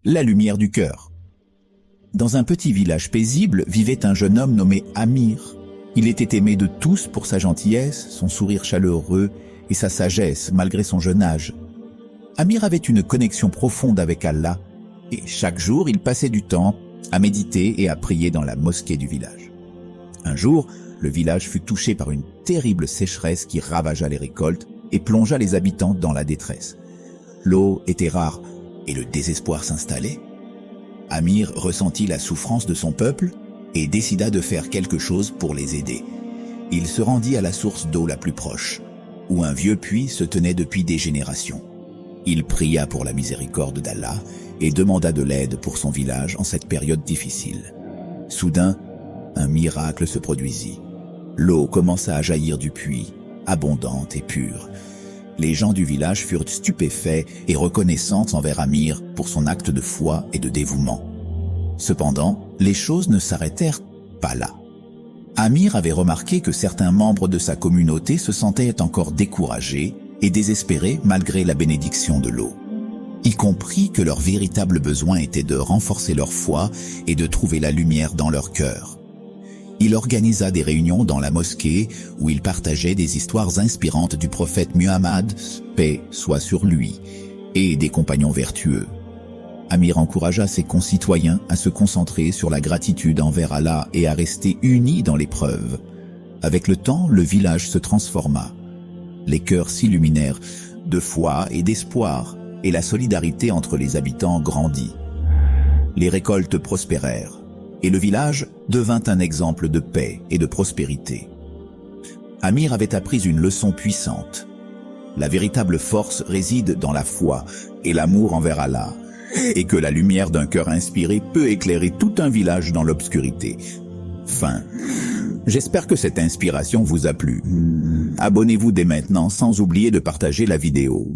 la lumière du cœur. Dans un petit village paisible vivait un jeune homme nommé Amir. Il était aimé de tous pour sa gentillesse, son sourire chaleureux et sa sagesse malgré son jeune âge. Amir avait une connexion profonde avec Allah et chaque jour il passait du temps à méditer et à prier dans la mosquée du village. Un jour, le village fut touché par une terrible sécheresse qui ravagea les récoltes et plongea les habitants dans la détresse. L'eau était rare et le désespoir s'installait. Amir ressentit la souffrance de son peuple et décida de faire quelque chose pour les aider. Il se rendit à la source d'eau la plus proche, où un vieux puits se tenait depuis des générations. Il pria pour la miséricorde d'Allah et demanda de l'aide pour son village en cette période difficile. Soudain, un miracle se produisit. L'eau commença à jaillir du puits, abondante et pure. Les gens du village furent stupéfaits et reconnaissants envers Amir pour son acte de foi et de dévouement. Cependant, les choses ne s'arrêtèrent pas là. Amir avait remarqué que certains membres de sa communauté se sentaient encore découragés et désespérés malgré la bénédiction de l'eau. Il comprit que leur véritable besoin était de renforcer leur foi et de trouver la lumière dans leur cœur. Il organisa des réunions dans la mosquée où il partageait des histoires inspirantes du prophète Muhammad, paix soit sur lui, et des compagnons vertueux. Amir encouragea ses concitoyens à se concentrer sur la gratitude envers Allah et à rester unis dans l'épreuve. Avec le temps, le village se transforma. Les cœurs s'illuminèrent de foi et d'espoir, et la solidarité entre les habitants grandit. Les récoltes prospérèrent, et le village devint un exemple de paix et de prospérité. Amir avait appris une leçon puissante. La véritable force réside dans la foi et l'amour envers Allah, et que la lumière d'un cœur inspiré peut éclairer tout un village dans l'obscurité. Fin. J'espère que cette inspiration vous a plu. Abonnez-vous dès maintenant sans oublier de partager la vidéo.